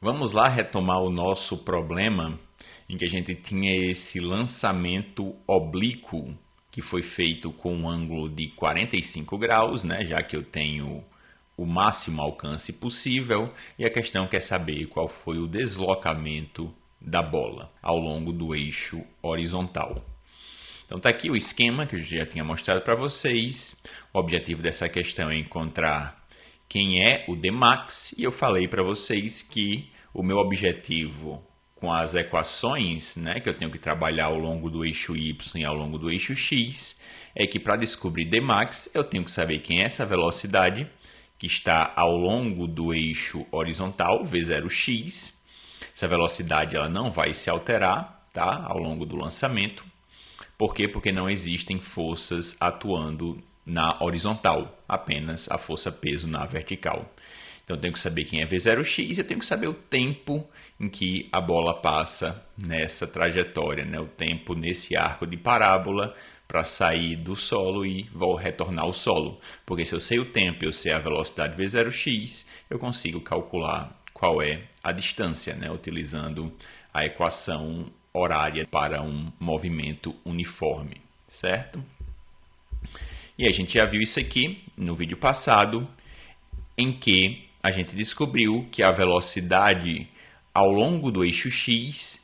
Vamos lá retomar o nosso problema em que a gente tinha esse lançamento oblíquo que foi feito com um ângulo de 45 graus, né? Já que eu tenho o máximo alcance possível, e a questão quer saber qual foi o deslocamento da bola ao longo do eixo horizontal. Então está aqui o esquema que eu já tinha mostrado para vocês. O objetivo dessa questão é encontrar quem é o Dmax, e eu falei para vocês que o meu objetivo com as equações, né, que eu tenho que trabalhar ao longo do eixo Y e ao longo do eixo X, é que para descobrir Dmax eu tenho que saber quem é essa velocidade que está ao longo do eixo horizontal, V0x. Essa velocidade ela não vai se alterar, tá, ao longo do lançamento. Por quê? Porque não existem forças atuando na horizontal, apenas a força-peso na vertical. Então eu tenho que saber quem é V0x e eu tenho que saber o tempo em que a bola passa nessa trajetória, né? O tempo nesse arco de parábola para sair do solo e retornar ao solo. Porque se eu sei o tempo e eu sei a velocidade V0x, eu consigo calcular qual é a distância, né? Utilizando a equação horária para um movimento uniforme, certo? E a gente já viu isso aqui no vídeo passado, em que a gente descobriu que a velocidade ao longo do eixo X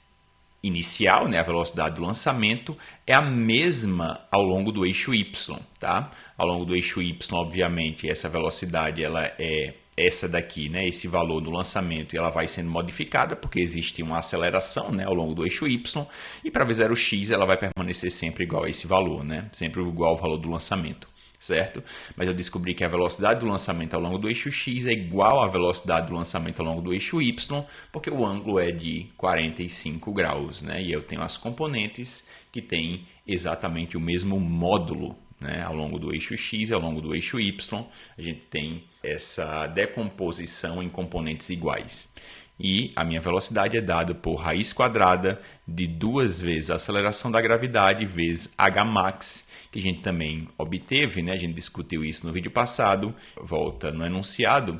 inicial, né, a velocidade do lançamento, é a mesma ao longo do eixo Y, tá? Ao longo do eixo Y, obviamente, essa velocidade ela é essa daqui, né, esse valor do lançamento, e ela vai sendo modificada porque existe uma aceleração, né, ao longo do eixo Y, e para V0x ela vai permanecer sempre igual a esse valor, né, sempre igual ao valor do lançamento, certo? Mas eu descobri que a velocidade do lançamento ao longo do eixo X é igual à velocidade do lançamento ao longo do eixo Y, porque o ângulo é de 45 graus, né, e eu tenho as componentes que têm exatamente o mesmo módulo, né, ao longo do eixo X e ao longo do eixo Y, a gente tem essa decomposição em componentes iguais. E a minha velocidade é dada por raiz quadrada de 2 vezes a aceleração da gravidade vezes Hmax, que a gente também obteve, né? A gente discutiu isso no vídeo passado. Volta no enunciado.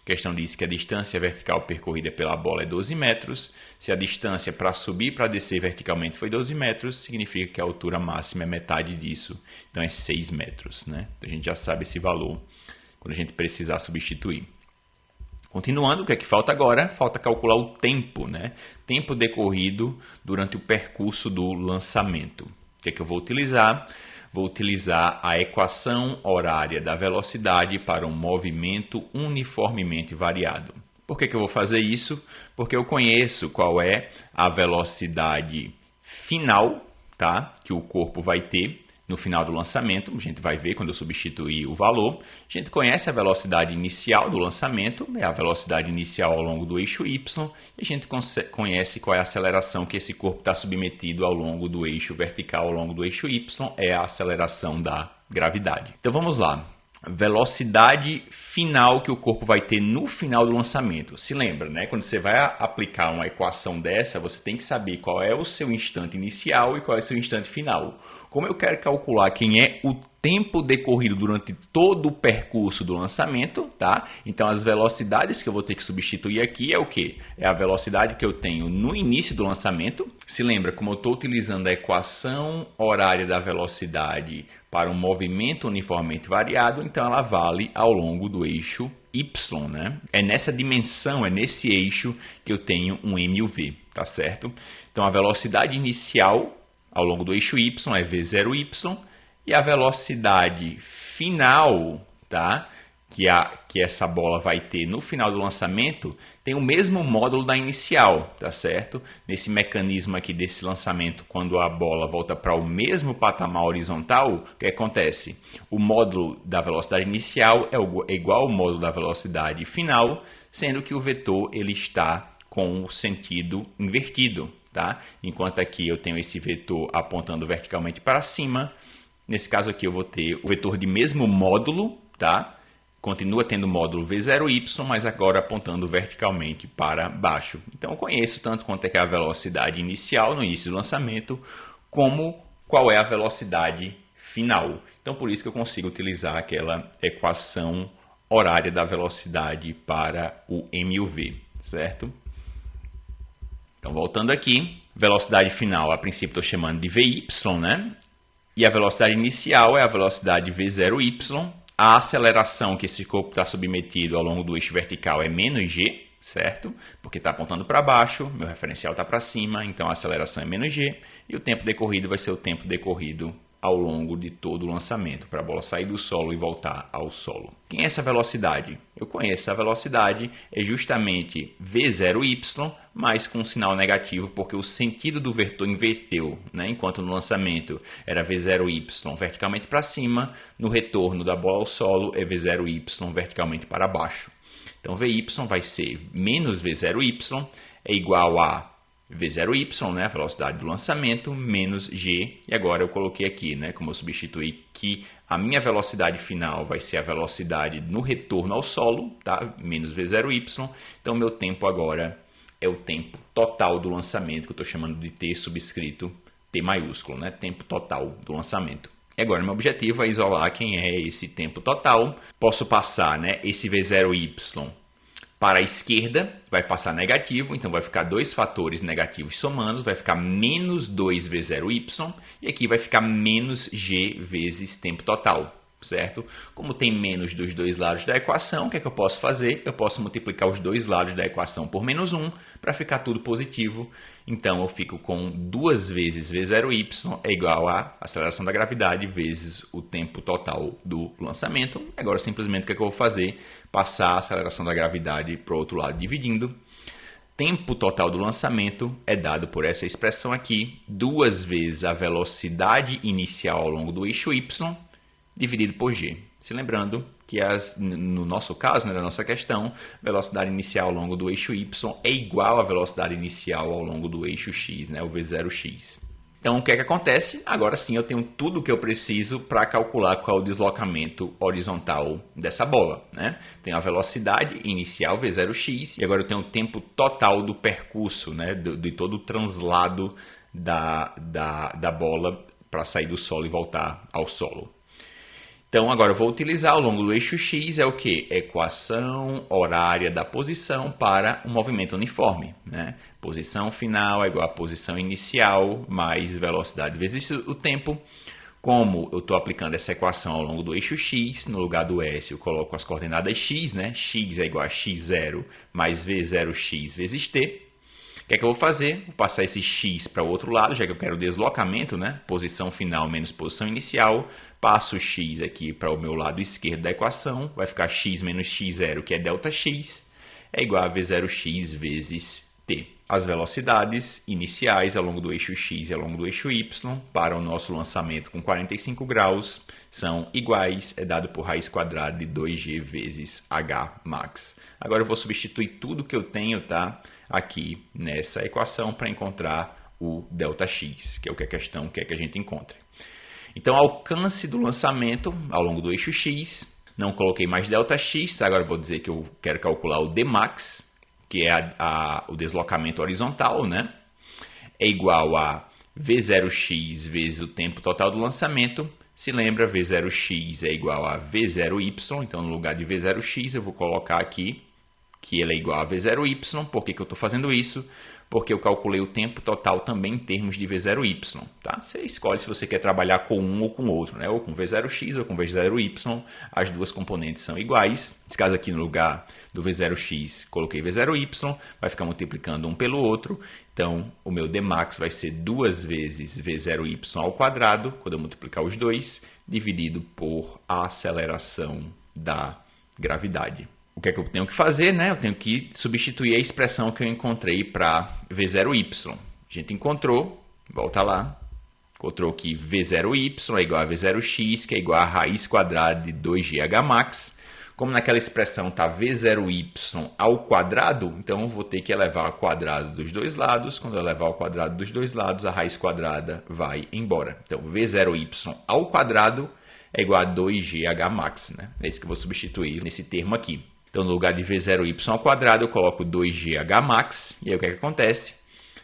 A questão diz que a distância vertical percorrida pela bola é 12 metros. Se a distância para subir e para descer verticalmente foi 12 metros, significa que a altura máxima é metade disso. Então é 6 metros, né? A gente já sabe esse valor quando a gente precisar substituir. Continuando, o que é que falta agora? Falta calcular o tempo, né? Tempo decorrido durante o percurso do lançamento. O que é que eu vou utilizar? Vou utilizar a equação horária da velocidade para um movimento uniformemente variado. Por que eu vou fazer isso? Porque eu conheço qual é a velocidade final, tá, que o corpo vai ter no final do lançamento. A gente vai ver quando eu substituir o valor. A gente conhece a velocidade inicial do lançamento, é a velocidade inicial ao longo do eixo Y, e a gente conhece qual é a aceleração que esse corpo está submetido ao longo do eixo vertical, ao longo do eixo Y, é a aceleração da gravidade. Então vamos lá. Velocidade final que o corpo vai ter no final do lançamento. Se lembra, né? Quando você vai aplicar uma equação dessa, você tem que saber qual é o seu instante inicial e qual é o seu instante final. Como eu quero calcular quem é o tempo decorrido durante todo o percurso do lançamento, tá? Então as velocidades que eu vou ter que substituir aqui é o quê? É a velocidade que eu tenho no início do lançamento. Se lembra, como eu estou utilizando a equação horária da velocidade para um movimento uniformemente variado, então ela vale ao longo do eixo Y, né? É nessa dimensão, é nesse eixo que eu tenho um M e o V, tá certo? Então a velocidade inicial ao longo do eixo Y é V0y, e a velocidade final, tá, que essa bola vai ter no final do lançamento tem o mesmo módulo da inicial, tá certo? Nesse mecanismo aqui desse lançamento, quando a bola volta para o mesmo patamar horizontal, o que acontece? O módulo da velocidade inicial é igual ao módulo da velocidade final, sendo que o vetor ele está com o sentido invertido. Tá? Enquanto aqui eu tenho esse vetor apontando verticalmente para cima, nesse caso aqui eu vou ter o vetor de mesmo módulo, tá? Continua tendo módulo V0y, mas agora apontando verticalmente para baixo. Então eu conheço tanto quanto é que é a velocidade inicial no início do lançamento, como qual é a velocidade final. Então por isso que eu consigo utilizar aquela equação horária da velocidade para o M e o V, certo? Então, voltando aqui, velocidade final, a princípio estou chamando de VY, né? E a velocidade inicial é a velocidade V0Y. A aceleração que esse corpo está submetido ao longo do eixo vertical é menos g, certo? Porque está apontando para baixo, meu referencial está para cima, então a aceleração é menos g. E o tempo decorrido vai ser o tempo decorrido ao longo de todo o lançamento, para a bola sair do solo e voltar ao solo. Quem é essa velocidade? Eu conheço. A velocidade é justamente V0Y, mas com um sinal negativo, porque o sentido do vetor inverteu, né? Enquanto no lançamento era V0Y verticalmente para cima, no retorno da bola ao solo é V0Y verticalmente para baixo. Então VY vai ser menos V0Y, é igual a V0Y, né, a velocidade do lançamento, menos g. E agora eu coloquei aqui, né, como eu substituí que a minha velocidade final vai ser a velocidade no retorno ao solo, tá? Menos V0Y. Então meu tempo agora é o tempo total do lançamento, que eu estou chamando de T subscrito T maiúsculo, né? Tempo total do lançamento. E agora meu objetivo é isolar quem é esse tempo total. Posso passar, né, esse V0Y para a esquerda, vai passar negativo, então vai ficar dois fatores negativos somando, vai ficar menos 2V0Y, e aqui vai ficar menos G vezes tempo total, certo? Como tem menos dos dois lados da equação, o que é que eu posso fazer? Eu posso multiplicar os dois lados da equação por menos 1, para ficar tudo positivo. Então eu fico com 2 vezes V0Y é igual a aceleração da gravidade vezes o tempo total do lançamento. Agora simplesmente o que é que eu vou fazer? Passar a aceleração da gravidade para o outro lado dividindo. Tempo total do lançamento é dado por essa expressão aqui, 2 vezes a velocidade inicial ao longo do eixo Y, dividido por g. Se lembrando que no nosso caso, né, na nossa questão, velocidade inicial ao longo do eixo y é igual à velocidade inicial ao longo do eixo x, né, o v0x. Então, o que é que acontece? Agora sim eu tenho tudo o que eu preciso para calcular qual é o deslocamento horizontal dessa bola, né? Tenho a velocidade inicial, v0x, e agora eu tenho o tempo total do percurso, né, de todo o translado da bola para sair do solo e voltar ao solo. Então, agora eu vou utilizar ao longo do eixo x, é o que? Equação horária da posição para um movimento uniforme, né? Posição final é igual a posição inicial mais velocidade vezes o tempo. Como eu estou aplicando essa equação ao longo do eixo x, no lugar do s eu coloco as coordenadas x, né? X é igual a x0 mais v0x vezes t. O que é que eu vou fazer? Vou passar esse x para o outro lado, já que eu quero o deslocamento, né? Posição final menos posição inicial. Passo o x aqui para o meu lado esquerdo da equação. Vai ficar x menos x0, que é ΔX, é igual a v0x vezes t. As velocidades iniciais ao longo do eixo x e ao longo do eixo y para o nosso lançamento com 45 graus são iguais, é dado por raiz quadrada de 2g vezes h max. Agora eu vou substituir tudo que eu tenho, tá, aqui nessa equação para encontrar o ΔX, que é o que a questão quer que a gente encontre. Então, alcance do lançamento ao longo do eixo x, não coloquei mais ΔX, tá? Agora eu vou dizer que eu quero calcular o Dmax, que é o deslocamento horizontal, né? É igual a V0x vezes o tempo total do lançamento. Se lembra, V0x é igual a V0y, então no lugar de V0x eu vou colocar aqui que ele é igual a V0y. Por que eu estou fazendo isso? Porque eu calculei o tempo total também em termos de V0y. Tá? Você escolhe se você quer trabalhar com um ou com outro, né? Ou com V0x ou com V0y. As duas componentes são iguais. Nesse caso aqui, no lugar do V0x, coloquei V0y. Vai ficar multiplicando um pelo outro. Então, o meu Dmax vai ser 2 vezes V0y ao quadrado, quando eu multiplicar os dois, dividido por a aceleração da gravidade. O que é que eu tenho que fazer, né? Eu tenho que substituir a expressão que eu encontrei para V0y. A gente encontrou, volta lá, encontrou que V0y é igual a V0x, que é igual a raiz quadrada de 2gh max. Como naquela expressão está V0y ao quadrado, então eu vou ter que elevar ao quadrado dos dois lados. Quando eu elevar ao quadrado dos dois lados, a raiz quadrada vai embora. Então, V0y ao quadrado é igual a 2gh max, né? É isso que eu vou substituir nesse termo aqui. Então, no lugar de V0y ao quadrado, eu coloco 2gh max. E aí, o que é que acontece?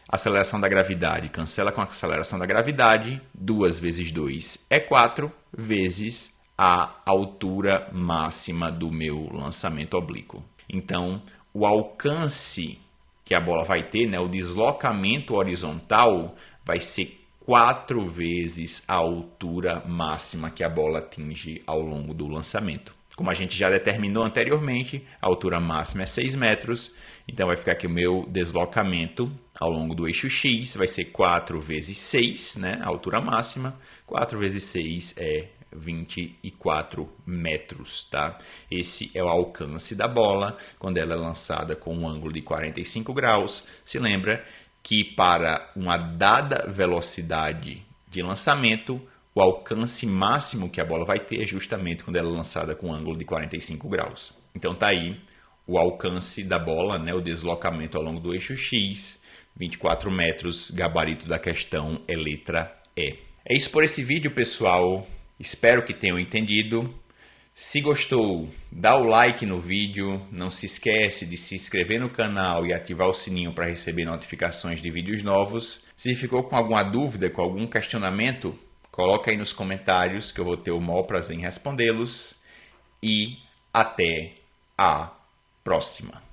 A aceleração da gravidade cancela com a aceleração da gravidade. 2 vezes 2 é 4, vezes a altura máxima do meu lançamento oblíquo. Então, o alcance que a bola vai ter, né, o deslocamento horizontal vai ser 4 vezes a altura máxima que a bola atinge ao longo do lançamento. Como a gente já determinou anteriormente, a altura máxima é 6 metros, então vai ficar aqui o meu deslocamento ao longo do eixo X, vai ser 4 vezes 6, né, a altura máxima. 4 vezes 6 é 24 metros, tá? Esse é o alcance da bola quando ela é lançada com um ângulo de 45 graus. Se lembra que para uma dada velocidade de lançamento, o alcance máximo que a bola vai ter é justamente quando ela é lançada com um ângulo de 45 graus. Então tá aí o alcance da bola, né, o deslocamento ao longo do eixo X, 24 metros, gabarito da questão é letra E. É isso por esse vídeo, pessoal. Espero que tenham entendido. Se gostou, dá o like no vídeo, não se esquece de se inscrever no canal e ativar o sininho para receber notificações de vídeos novos. Se ficou com alguma dúvida, com algum questionamento, coloca aí nos comentários que eu vou ter o maior prazer em respondê-los. E até a próxima!